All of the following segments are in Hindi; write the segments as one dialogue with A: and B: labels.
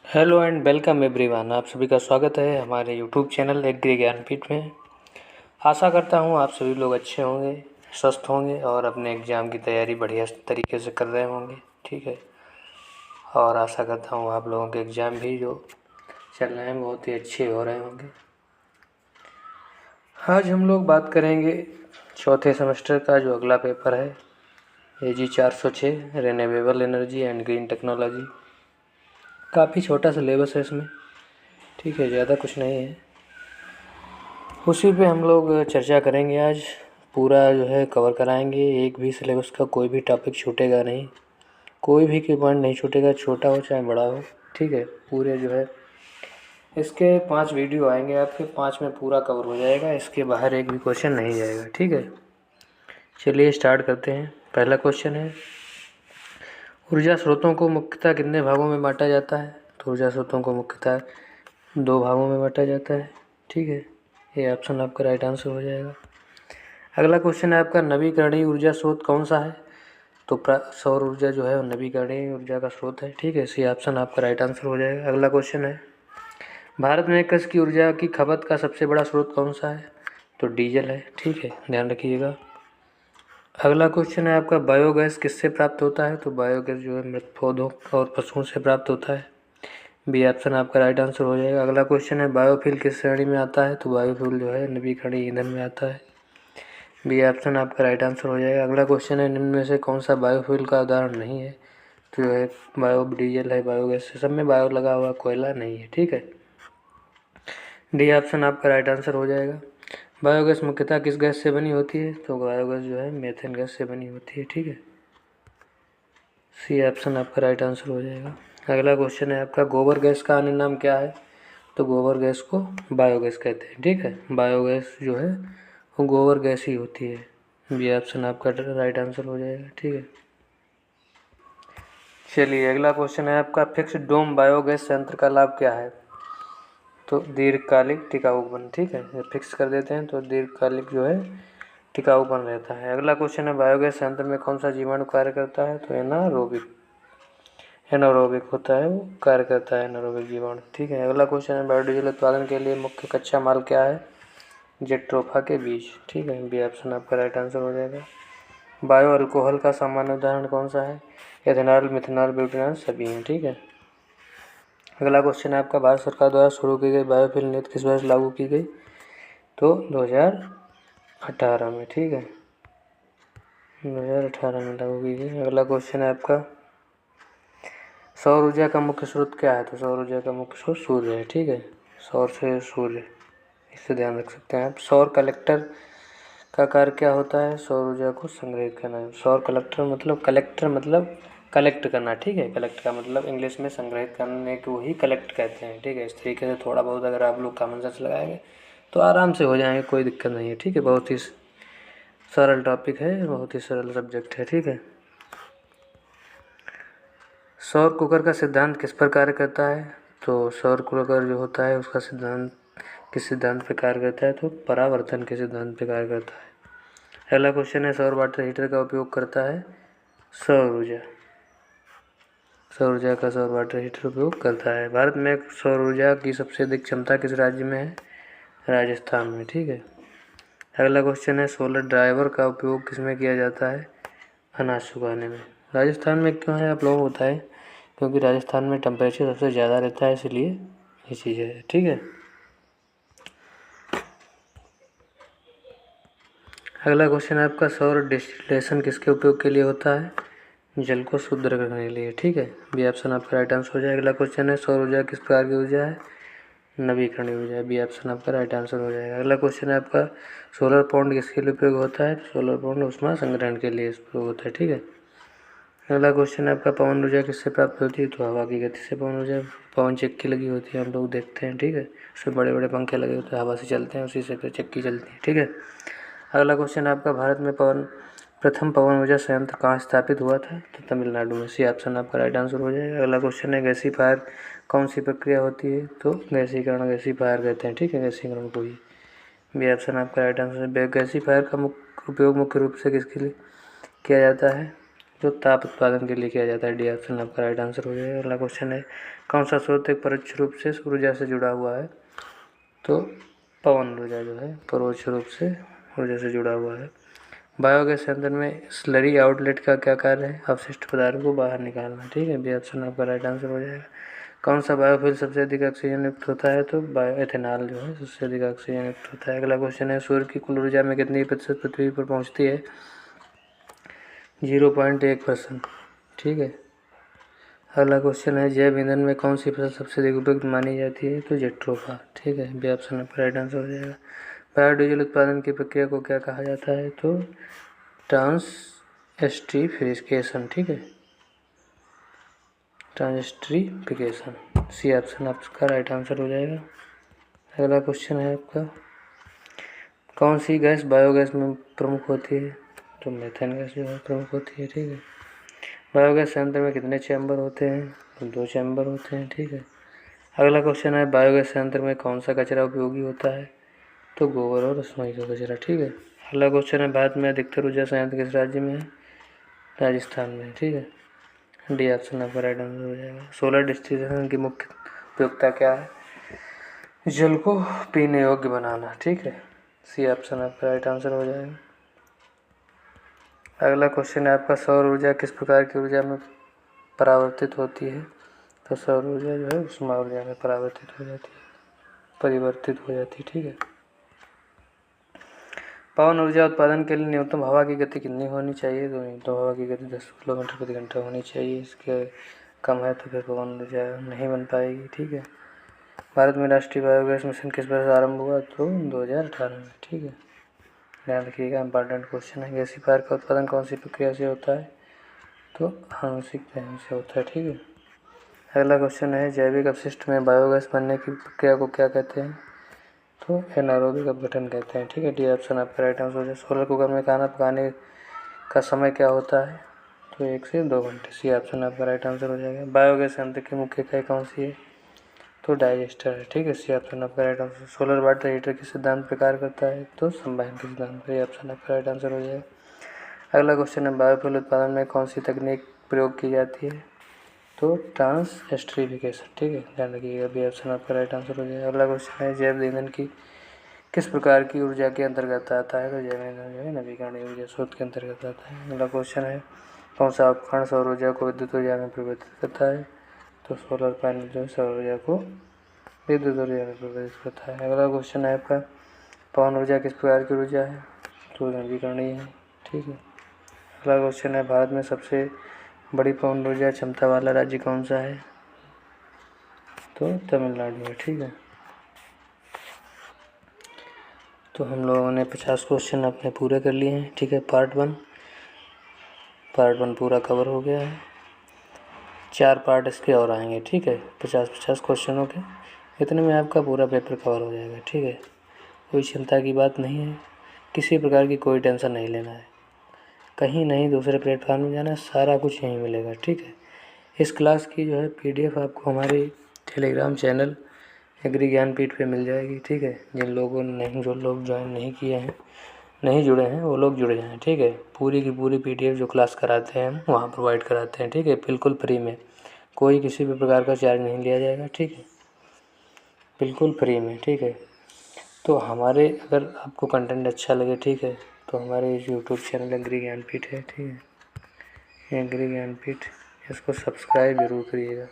A: Hello and welcome everyone. आप सभी का स्वागत है हमारे यूट्यूब चैनल एग्री ज्ञानपीठ में। आशा करता हूँ आप सभी लोग अच्छे होंगे, स्वस्थ होंगे और अपने एग्ज़ाम की तैयारी बढ़िया तरीके से कर रहे होंगे। ठीक है, और आशा करता हूँ आप लोगों के एग्ज़ाम भी जो चल रहे हैं बहुत ही अच्छे हो रहे होंगे। आज हम लोग बात करेंगे चौथे सेमेस्टर का जो अगला पेपर है, AG 406 renewable energy and green technology. काफ़ी छोटा सिलेबस है इसमें, ठीक है, ज़्यादा कुछ नहीं है। उसी पे हम लोग चर्चा करेंगे आज। पूरा जो है कवर कराएंगे, एक भी सिलेबस का कोई भी टॉपिक छूटेगा नहीं, कोई भी की पॉइंट नहीं छूटेगा, छोटा हो चाहे बड़ा हो। ठीक है, पूरे जो है इसके 5 वीडियो आएंगे आपके, 5 में पूरा कवर हो जाएगा, इसके बाहर एक भी क्वेश्चन नहीं जाएगा। ठीक है, चलिए स्टार्ट करते हैं। पहला क्वेश्चन है, ऊर्जा स्रोतों को मुख्यतः कितने भागों में बांटा जाता है? तो ऊर्जा स्रोतों को मुख्यतः 2 भागों में बांटा जाता है। ठीक है, ये ऑप्शन आपका राइट आंसर हो जाएगा। अगला क्वेश्चन है आपका, नवीकरणीय ऊर्जा स्रोत कौन सा है? तो सौर ऊर्जा जो है वो नवीकरणीय ऊर्जा का स्रोत है। ठीक है, सी ऑप्शन आपका राइट आंसर हो जाएगा। अगला क्वेश्चन है, भारत में कृषि की ऊर्जा की खपत का सबसे बड़ा स्रोत कौन सा है? तो डीजल है। ठीक है, ध्यान रखिएगा। अगला क्वेश्चन है आपका, बायोगैस किससे प्राप्त होता है? तो बायोगैस जो है मृत पौधों और पशुओं से प्राप्त होता है। बी ऑप्शन आपका राइट आंसर हो जाएगा। अगला क्वेश्चन है, बायोफ्यूल किस श्रेणी में आता है? तो बायोफ्यूल जो है नवीकरणीय ईंधन में आता है। बी ऑप्शन आपका राइट आंसर हो जाएगा। अगला क्वेश्चन है, निम्न में से कौन सा बायोफ्यूल का उदाहरण नहीं है? तो जो है बायो डीजल है, बायोगैस सब में बायो लगा हुआ, कोयला नहीं है। ठीक है, डी ऑप्शन आपका राइट आंसर हो जाएगा। बायोगैस मुख्यतः किस गैस से बनी होती है? तो बायोगैस जो है मेथेन गैस से बनी होती है। ठीक है, सी ऑप्शन आपका राइट आंसर हो जाएगा। अगला क्वेश्चन है आपका, गोबर गैस का अन्य नाम क्या है? तो गोबर गैस को बायोगैस कहते हैं। ठीक है, बायोगैस जो है वो गोबर गैस ही होती है। बी ऑप्शन आपका राइट आंसर हो जाएगा। ठीक है, चलिए अगला क्वेश्चन है आपका, फिक्स्ड डोम बायोगैस संयंत्र का लाभ क्या है? तो दीर्घकालिक टिकाऊपन। ठीक है, फिक्स कर देते हैं तो दीर्घकालिक जो है टिकाऊपन रहता है। अगला क्वेश्चन है, बायोगैस संयंत्र में कौन सा जीवाणु कार्य करता है? तो एनारोबिक होता है, वो कार्य करता है एनारोबिक जीवाणु। ठीक है, अगला क्वेश्चन है, बायोडीजल उत्पादन के लिए मुख्य कच्चा माल क्या है? जेट्रोफा के बीज। ठीक है, बी ऑप्शन आपका राइट आंसर हो जाएगा। बायो अल्कोहल का सामान्य उदाहरण कौन सा है? एथेनॉल, मिथेनॉल, ब्यूटेनॉल सभी हैं। ठीक है, अगला क्वेश्चन है आपका, भारत सरकार द्वारा शुरू की गई बायोफ्यूल नीति किस वर्ष लागू की गई? तो 2018 में। ठीक है, 2018 में लागू की गई। अगला क्वेश्चन है आपका, सौर ऊर्जा का मुख्य स्रोत क्या है? तो सौर ऊर्जा का मुख्य स्रोत सूर्य है। ठीक है, सौर से सूर्य, इससे ध्यान रख सकते हैं आप। सौर कलेक्टर का कार्य क्या होता है? सौर ऊर्जा को संग्रहित करना। सौर कलेक्टर मतलब कलेक्ट करना। ठीक है, कलेक्ट का मतलब इंग्लिश में संग्रहित करने को ही कलेक्ट कहते हैं। ठीक है, इस तरीके से थोड़ा बहुत अगर आप लोग कॉमन सेंस लगाएंगे तो आराम से हो जाएंगे, कोई दिक्कत नहीं है। ठीक है, बहुत ही सरल टॉपिक है, बहुत ही सरल सब्जेक्ट है। ठीक है, सौर कुकर का सिद्धांत किस पर कार्य करता है? तो सौर कुकर जो होता है उसका सिद्धांत किस सिद्धांत पर कार्य करता है? तो परावर्तन के सिद्धांत पर कार्य करता है। अगला क्वेश्चन है, सौर वाटर हीटर का उपयोग करता है सौर ऊर्जा का सौर वाटर हीटर उपयोग करता है। भारत में सौर ऊर्जा की सबसे अधिक क्षमता किस राज्य में है? राजस्थान में। ठीक है, अगला क्वेश्चन है, सोलर ड्राइवर का उपयोग किसमें किया जाता है? अनाज सुखाने में। राजस्थान में क्यों है आप लोगों को बताएं? क्योंकि राजस्थान में टेम्परेचर सबसे ज़्यादा रहता है, इसलिए ये चीज़ है। ठीक है, अगला क्वेश्चन है आपका, सौर डिस्टिलेशन किसके उपयोग के लिए होता है? जल को शुद्ध रखने के लिए। ठीक है, बी ऑप्शन आपका राइट आंसर हो जाएगा। अगला क्वेश्चन है, सौर ऊर्जा किस प्रकार की ऊर्जा है? नवीकरणीय ऊर्जा है। बी ऑप्शन आपका राइट आंसर हो जाएगा। अगला क्वेश्चन है आपका, सोलर पाउंड किसके लिए उपयोग होता है? सोलर पाउंड ऊष्मा संग्रहण के लिए उपयोग होता है। ठीक है, अगला क्वेश्चन है आपका, पवन ऊर्जा किससे प्राप्त होती है? तो हवा की गति से पवन ऊर्जा, पवन चक्की लगी होती है, हम लोग देखते हैं। ठीक है, उसमें बड़े बड़े पंखे लगे होते हैं, हवा से चलते हैं, उसी से फिर चक्की चलती है। ठीक है, अगला क्वेश्चन है आपका, भारत में प्रथम पवन ऊर्जा संयंत्र कहाँ स्थापित हुआ था? तो तमिलनाडु में। सी ऑप्शन आपका राइट आंसर हो जाएगा। अगला क्वेश्चन है, गैसीफायर कौन सी प्रक्रिया होती है? तो गैसीकरण, गैसीफायर कहते हैं। ठीक है, गैसीकरण को ही। बी ऑप्शन आपका राइट आंसर है। गैसीफायर का उपयोग मुख्य रूप से किसके लिए किया जाता है? जो ताप उत्पादन के लिए किया जाता है। डी ऑप्शन आपका राइट आंसर हो जाएगा। अगला क्वेश्चन है, कौन सा स्रोत एक परोक्ष रूप से ऊर्जा से जुड़ा हुआ है? तो पवन ऊर्जा जो है परोक्ष रूप से ऊर्जा से जुड़ा हुआ है। बायोगैस संयंत्र में स्लरी आउटलेट का क्या कार्य है? अवशिष्ट पदार्थों को बाहर निकालना। ठीक है, बी ऑप्शन आपका राइट आंसर हो जाएगा। कौन सा बायोफ्यूल सबसे अधिक ऑक्सीजन युक्त होता है? तो बायो एथेनॉल जो है सबसे अधिक ऑक्सीजन युक्त होता है। अगला क्वेश्चन है, सूर्य की कुल ऊर्जा में कितनी प्रतिशत पृथ्वी पर पहुंचती है? 0.1%। ठीक है। अगला क्वेश्चन है, जैव ईंधन में कौन सी फसल सबसे अधिक उपयुक्त मानी जाती है? तो जेट्रोफा। ठीक है, बी ऑप्शन आपका राइट आंसर हो जाएगा। बायोडीजल उत्पादन की प्रक्रिया को क्या कहा जाता है? तो ट्रांसएस्टरीफिकेशन। ठीक है, ट्रांसएस्टरीफिकेशन, सी ऑप्शन आपका राइट आंसर हो जाएगा। अगला क्वेश्चन है आपका, कौन सी गैस बायोगैस में प्रमुख होती है? तो मीथेन गैस जो है प्रमुख होती है। ठीक है। बायोगैस संयंत्र में कितने चैम्बर होते हैं? तो 2 चैम्बर होते हैं। ठीक है। अगला क्वेश्चन है, बायोगैस संयंत्र में कौन सा कचरा उपयोगी होता है? तो गोबर और रसोई का कचरा। ठीक है। अगला क्वेश्चन है, भारत में अधिकतर ऊर्जा संयंत्र किस राज्य में है? राजस्थान में। ठीक है, डी ऑप्शन आपका राइट आंसर हो जाएगा। सोलर डिस्टिलेशन की मुख्य उपयोगिता क्या है? जल को पीने योग्य बनाना। ठीक है, सी ऑप्शन आपका राइट आंसर हो जाएगा। अगला क्वेश्चन है आपका, सौर ऊर्जा किस प्रकार की ऊर्जा में परावर्तित होती है? तो सौर ऊर्जा जो है उष्मा ऊर्जा में परिवर्तित हो जाती है। ठीक है। पवन ऊर्जा उत्पादन के लिए न्यूनतम हवा की गति कितनी होनी चाहिए? तो न्यूनतम हवा की गति 10 किलोमीटर प्रति घंटा होनी चाहिए। इसके कम है तो फिर पवन ऊर्जा नहीं बन पाएगी। ठीक है। भारत में राष्ट्रीय बायोगैस मिशन किस वर्ष आरंभ हुआ? तो 2018 में। ठीक है, ध्यान रखिएगा, इंपॉर्टेंट क्वेश्चन है। गैसीफायर का उत्पादन कौन सी प्रक्रिया से होता है? तो आंशिक दहन से होता है। ठीक है। अगला क्वेश्चन है, जैविक अपशिष्ट में बायोगैस बनने की प्रक्रिया को क्या कहते हैं? तो एनारोबिक अपघटन कहते हैं। ठीक है, डी ऑप्शन आपका राइट आंसर हो जाए। सोलर कुकर में खाना पकाने का समय क्या होता है? तो 1 से 2 घंटे। सी ऑप्शन आपका राइट आंसर हो जाएगा। बायोगैस संयंत्र की मुख्य इकाई कौन सी है? तो डाइजेस्टर है। ठीक है, सी ऑप्शन आपका right answer. Solar water heater किस सिद्धांत पर कार्य करता है? तो संवहन के सिद्धांत पर। ऑप्शन आपका राइट आंसर हो जाएगा। अगला क्वेश्चन है, बायोफ्यूल उत्पादन में कौन सी तकनीक प्रयोग की जाती है? तो ट्रांसएस्टरीफिकेशन। ठीक है, ध्यान रखिएगा, बी ऑप्शन आपका राइट आंसर हो जाएगा। अगला क्वेश्चन है, जैव ईंधन की किस प्रकार की ऊर्जा के अंतर्गत आता है? तो जैव ईंधन जो है नवीकरणीय ऊर्जा स्रोत के अंतर्गत आता है। अगला क्वेश्चन है, कौन सा उपकरण सौर ऊर्जा को विद्युत ऊर्जा में परिवर्तित करता है? तो सोलर पैनल जो है सौर ऊर्जा को विद्युत ऊर्जा में परिवर्तित करता है। अगला क्वेश्चन है आपका, पवन ऊर्जा किस प्रकार की ऊर्जा है? तो नवीकरणीय है। ठीक है। अगला क्वेश्चन है, भारत में सबसे बड़ी पवन ऊर्जा क्षमता वाला राज्य कौन सा है? तो तमिलनाडु है। ठीक है। तो हम लोगों ने 50 क्वेश्चन अपने पूरे कर लिए हैं। ठीक है, पार्ट वन पूरा कवर हो गया है। 4 पार्ट इसके और आएंगे। ठीक है, 50 क्वेश्चनों के, इतने में आपका पूरा पेपर कवर हो जाएगा। ठीक है, कोई चिंता की बात नहीं है, किसी प्रकार की कोई टेंशन नहीं लेना है, कहीं नहीं दूसरे प्लेटफॉर्म में जाना है, सारा कुछ यहीं मिलेगा। ठीक है। इस क्लास की जो है PDF आपको हमारे टेलीग्राम चैनल एग्री ज्ञानपीठ पे मिल जाएगी। ठीक है, जो लोग ज्वाइन नहीं किए हैं, नहीं जुड़े हैं, वो लोग जुड़ जाएं। ठीक है, पूरी की पूरी PDF जो क्लास कराते हैं हम वहाँ प्रोवाइड कराते हैं। ठीक है, बिल्कुल फ्री में, कोई किसी भी प्रकार का चार्ज नहीं लिया जाएगा। ठीक है, बिल्कुल फ्री में। ठीक है, तो हमारे अगर आपको कंटेंट अच्छा लगे, ठीक है, तो हमारे यूट्यूब चैनल एग्री ज्ञानपीठ है। ठीक है, एग्री ज्ञानपीठ, इसको सब्सक्राइब जरूर करिएगा।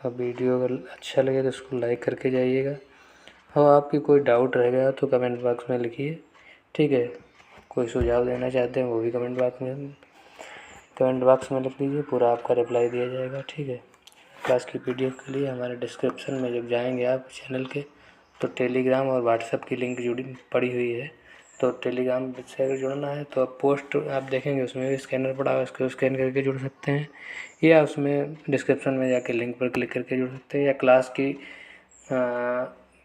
A: और वीडियो अगर अच्छा लगे तो इसको लाइक करके जाइएगा। और आपकी कोई डाउट रह गया तो कमेंट बॉक्स में लिखिए। ठीक है, कोई सुझाव देना चाहते हैं वो भी कमेंट बॉक्स में लिख लीजिए, पूरा आपका रिप्लाई दिया जाएगा। ठीक है, क्लास की PDF के लिए हमारे डिस्क्रिप्शन में जब जाएंगे आप चैनल के, तो टेलीग्राम और व्हाट्सएप की लिंक पड़ी हुई है। तो टेलीग्राम से अगर जुड़ना है तो आप पोस्ट आप देखेंगे, उसमें भी स्कैनर पड़ा हुआ है, उसको स्कैन करके जुड़ सकते हैं, या उसमें डिस्क्रिप्शन में जाके लिंक पर क्लिक करके जुड़ सकते हैं, या क्लास की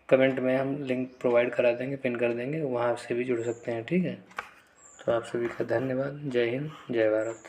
A: कमेंट में हम लिंक प्रोवाइड करा देंगे, पिन कर देंगे, वहाँ से भी जुड़ सकते हैं। ठीक है, तो आप सभी का धन्यवाद। जय हिंद, जय भारत।